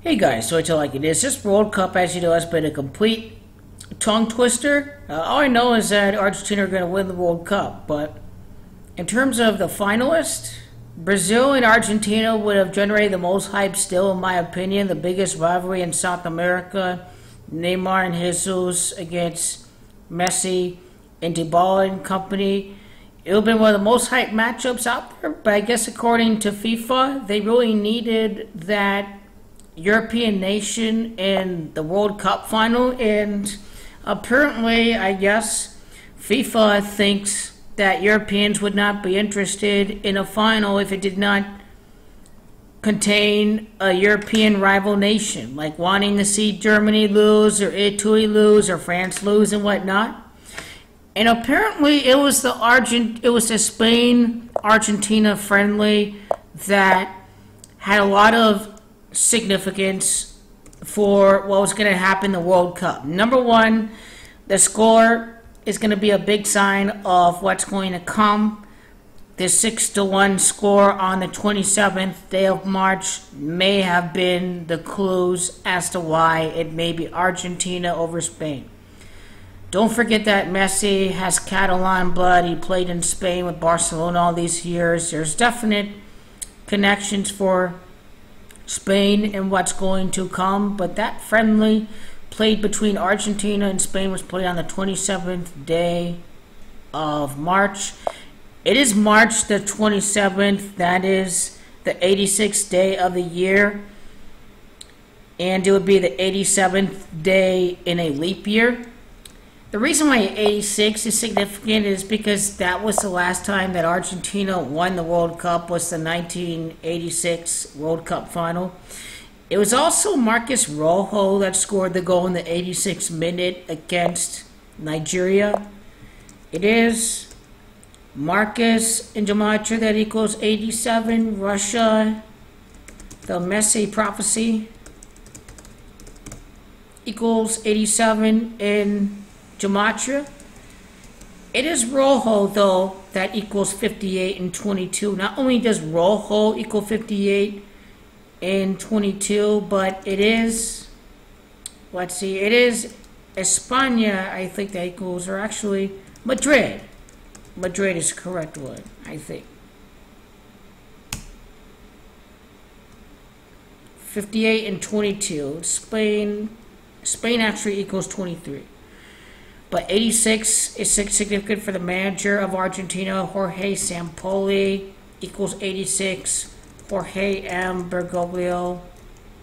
Hey guys, so I tell like it is. This World Cup, as you know, has been a complete tongue twister. All I know is that Argentina are going to win the World Cup, but in terms of the finalists, Brazil and Argentina would have generated the most hype still, in my opinion. The biggest rivalry in South America, Neymar and Jesus against Messi and Dybala and company. It would have been one of the most hyped matchups out there, but I guess according to FIFA, they really needed that European nation in the World Cup final, and apparently, I guess, FIFA thinks that Europeans would not be interested in a final if it did not contain a European rival nation, like wanting to see Germany lose or Italy lose or France lose and whatnot. And apparently, it was the Spain-Argentina friendly that had a lot of significance for what was going to happen in the World Cup. Number one, the score is going to be a big sign of what's going to come. The 6-1 score on the 27th day of March may have been the clues as to why it may be Argentina over Spain. Don't forget that Messi has Catalan blood. He played in Spain with Barcelona all these years. There's definite connections for Spain and what's going to come, but that friendly played between Argentina and Spain was played on the 27th day of March. It is March the 27th. That is the 86th day of the year, and it would be the 87th day in a leap year. The reason why 86 is significant is because that was the last time that Argentina won the World Cup, was the 1986 World Cup final. It was also Marcus Rojo that scored the goal in the 86th minute against Nigeria. It is Marcus in Gematria that equals 87. Russia, the Messi prophecy, equals 87 in Gematria. It is Rojo, though, that equals 58 and 22. Not only does Rojo equal 58 and 22, but it is, let's see, it is Espana, I think that equals, or actually Madrid. Madrid is the correct one, I think. 58 and 22. Spain actually equals 23. But 86 is significant for the manager of Argentina, Jorge Sampaoli, equals 86. Jorge M. Bergoglio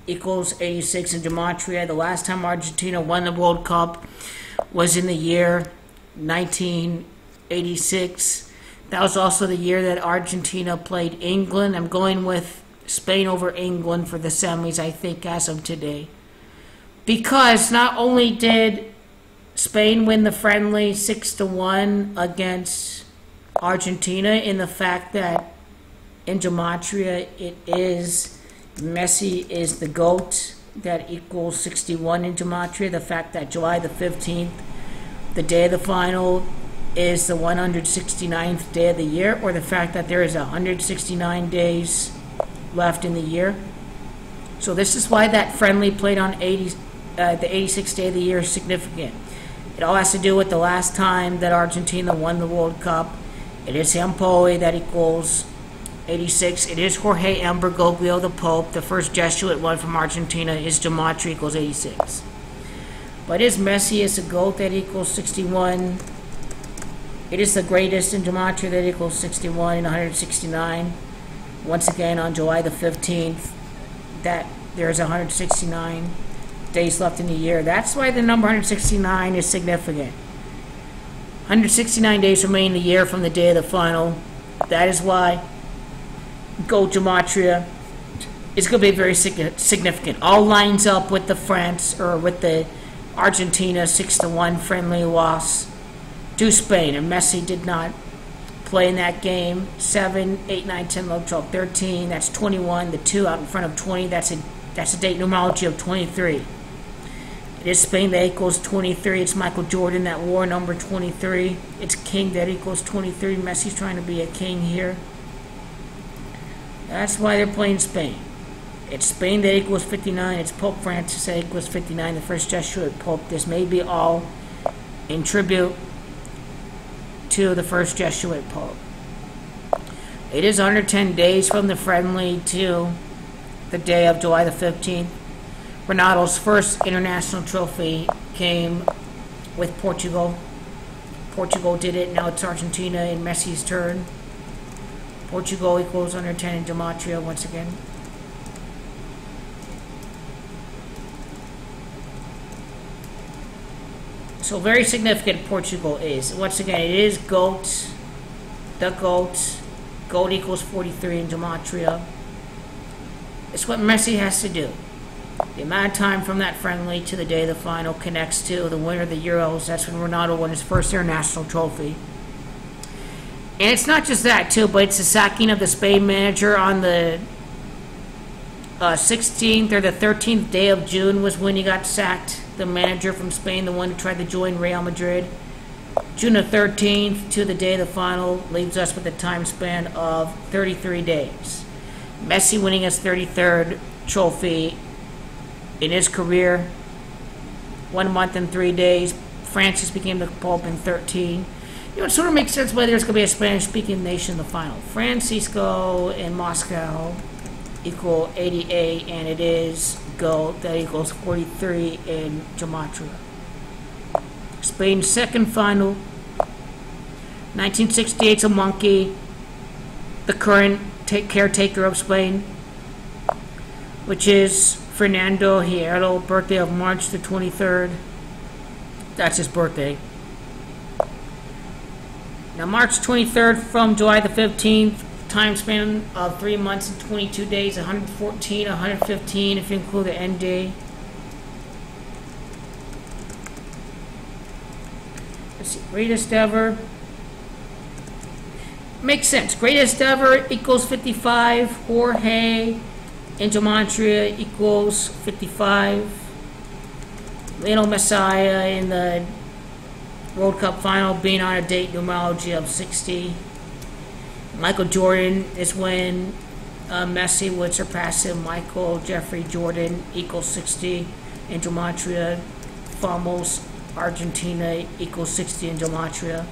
equals 86 in Gematria. The last time Argentina won the World Cup was in the year 1986. That was also the year that Argentina played England. I'm going with Spain over England for the semis, I think, as of today. Because not only did Spain win the friendly 6-1 against Argentina, in the fact that in Gematria it is Messi is the GOAT, that equals 61 in Gematria. The fact that July the 15th, the day of the final, is the 169th day of the year, or the fact that there is 169 days left in the year. So this is why that friendly played on the 86th day of the year is significant. It all has to do with the last time that Argentina won the World Cup. It is Sampaoli that equals 86. It is Jorge M. Bergoglio, the Pope. The first Jesuit one from Argentina is Gematria equals 86. But it is Messi is the GOAT that equals 61. It is the greatest in Gematria that equals 61 and 169. Once again, on July the 15th, that there's 169 days left in the year. That's why the number 169 is significant. 169 days remain in the year from the day of the final. That is why Go Gematria is going to be very significant. All lines up with the France, or with the Argentina 6-1 friendly loss to Spain, and Messi did not play in that game. 7, 8, 9, 10, 11, 12, 13. That's 21. The 2 out in front of 20. That's a date numerology of 23. It is Spain that equals 23. It's Michael Jordan that wore number 23. It's King that equals 23. Messi's trying to be a king here. That's why they're playing Spain. It's Spain that equals 59. It's Pope Francis that equals 59, the first Jesuit Pope. This may be all in tribute to the first Jesuit Pope. It is under 10 days from the friendly to the day of July the 15th. Ronaldo's first international trophy came with Portugal. Portugal did it. Now it's Argentina and Messi's turn. Portugal equals under 10 in gematria once again. So very significant Portugal is. Once again, it is GOAT. The GOAT. GOAT equals 43 in gematria. It's what Messi has to do. The amount of time from that friendly to the day of the final connects to the winner of the Euros. That's when Ronaldo won his first international trophy. And it's not just that, too, but it's the sacking of the Spain manager on the 16th or the 13th day of June was when he got sacked. The manager from Spain, the one who tried to join Real Madrid. June the 13th to the day of the final leaves us with a time span of 33 days. Messi winning his 33rd trophy in his career. 1 month and 3 days. Francis became the Pope in 13. You know, it sort of makes sense why there's going to be a Spanish-speaking nation in the final. Francisco and Moscow equal 88, and it is GOAT that equals 43 in gematria. Spain's second final, 1968's a monkey, the current caretaker of Spain, which is Fernando Hierro, birthday of March the 23rd. That's his birthday. Now, March 23rd from July the 15th, time span of 3 months and 22 days, 114, 115 if you include the end day. Let's see, greatest ever. Makes sense. Greatest ever equals 55. Jorge in gematria equals 55. Lionel Messi in the World Cup final being on a date numerology of 60. Michael Jordan is when Messi would surpass him. Michael Jeffrey Jordan equals 60 in gematria. Famos Argentina equals 60 in gematria.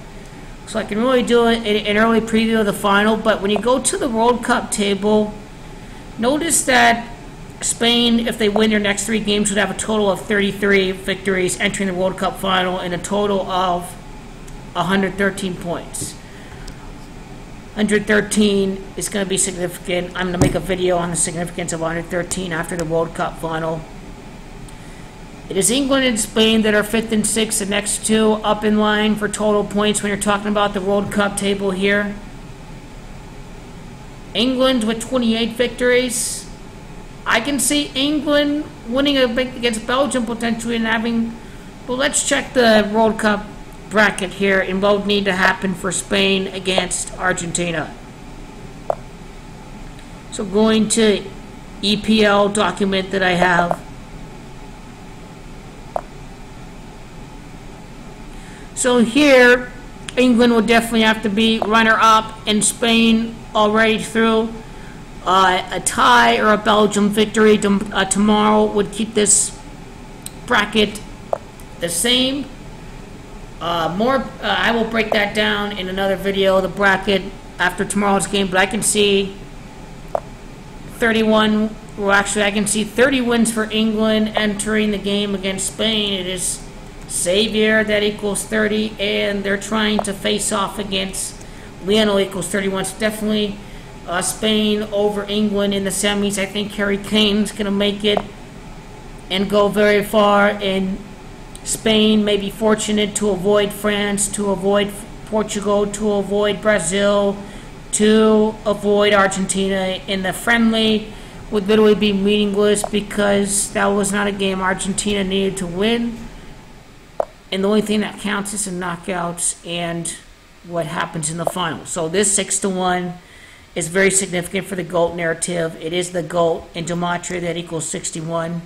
So I can really do it in an early preview of the final, but when you go to the World Cup table, notice that Spain, if they win their next 3 games, would have a total of 33 victories entering the World Cup final and a total of 113 points. 113 is going to be significant. I'm going to make a video on the significance of 113 after the World Cup final. It is England and Spain that are 5th and 6th, the next 2 up in line for total points when you're talking about the World Cup table here. England with 28 victories. I can see England winning against Belgium potentially and having, but let's check the World Cup bracket here and what would need to happen for Spain against Argentina. So going to EPL document that I have. So here, England would definitely have to be runner-up, and Spain already through. A tie or a Belgium victory tomorrow would keep this bracket the same. I will break that down in another video, the bracket after tomorrow's game, but I can see 31, well actually I can see 30 wins for England entering the game against Spain. It is Xavier that equals 30, and they're trying to face off against Lionel equals 31. So definitely Spain over England in the semis. I think Harry Kane's going to make it and go very far, and Spain may be fortunate to avoid France, to avoid Portugal, to avoid Brazil, to avoid Argentina. In the friendly would literally be meaningless because that was not a game Argentina needed to win. And the only thing that counts is the knockouts and what happens in the final. So this 6-1 is very significant for the GOAT narrative. It is the GOAT in gematria that equals 61.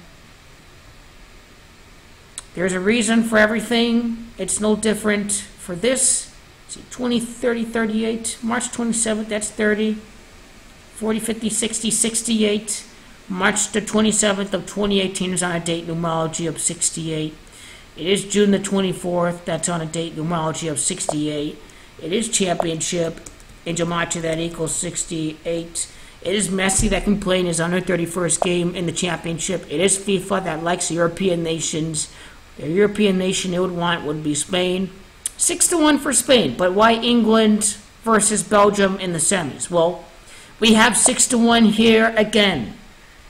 There's a reason for everything. It's no different for this. See, 20, 30, 38. March 27th, that's 30. 40, 50, 60, 68. March the 27th of 2018 is on a date numerology of 68. It is June the 24th, that's on a date numerology of 68. It is championship, in Gematria that equals 68. It is Messi that can play in his under 31st game in the championship. It is FIFA that likes European nations. The European nation they would want would be Spain. 6-1 for Spain, but why England versus Belgium in the semis? Well, we have 6-1 here again.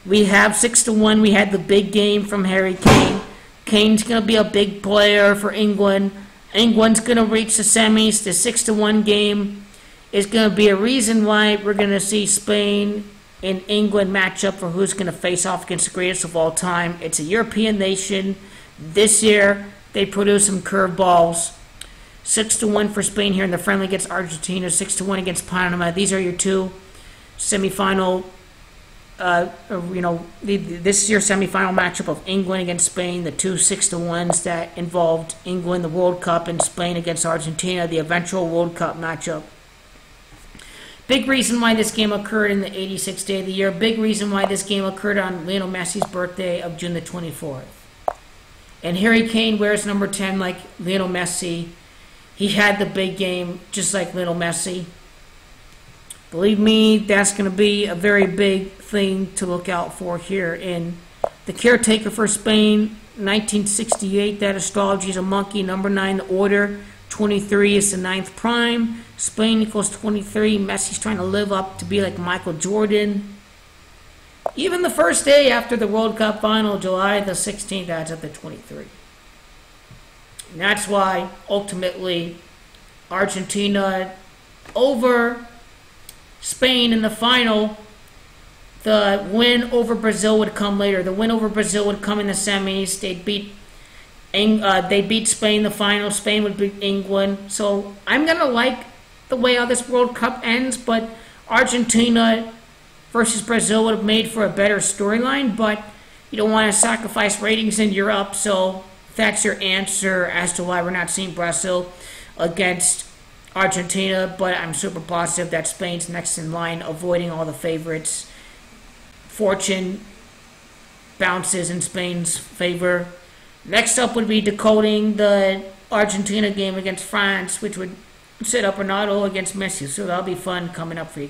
We have 6-1. We had the big game from Harry Kane. Kane's going to be a big player for England. England's going to reach the semis. The 6-1 game is going to be a reason why we're going to see Spain and England match up for who's going to face off against the greatest of all time. It's a European nation. This year, they produce some curveballs. 6-1 for Spain here in the friendly against Argentina. 6-1 against Panama. These are your two semifinal. This is your semifinal matchup of England against Spain, the two 6-1s that involved England, the World Cup, and Spain against Argentina, the eventual World Cup matchup. Big reason why this game occurred in the 86th day of the year. Big reason why this game occurred on Lionel Messi's birthday of June the 24th. And Harry Kane wears number 10 like Lionel Messi. He had the big game just like Lionel Messi. Believe me, that's going to be a very big thing to look out for here. In the caretaker for Spain, 1968, that astrology is a monkey. Number 9, the order. 23 is the 9th prime. Spain equals 23. Messi's trying to live up to be like Michael Jordan. Even the first day after the World Cup final, July the 16th, adds up to 23. And that's why, ultimately, Argentina over Spain in the final, the win over Brazil would come later. The win over Brazil would come in the semis. They'd beat Spain in the final. Spain would beat England. So I'm going to like the way how this World Cup ends, but Argentina versus Brazil would have made for a better storyline, but you don't want to sacrifice ratings in Europe, so that's your answer as to why we're not seeing Brazil against Argentina, but I'm super positive that Spain's next in line, avoiding all the favorites. Fortune bounces in Spain's favor. Next up would be decoding the Argentina game against France, which would set up Ronaldo against Messi, so that'll be fun coming up for you.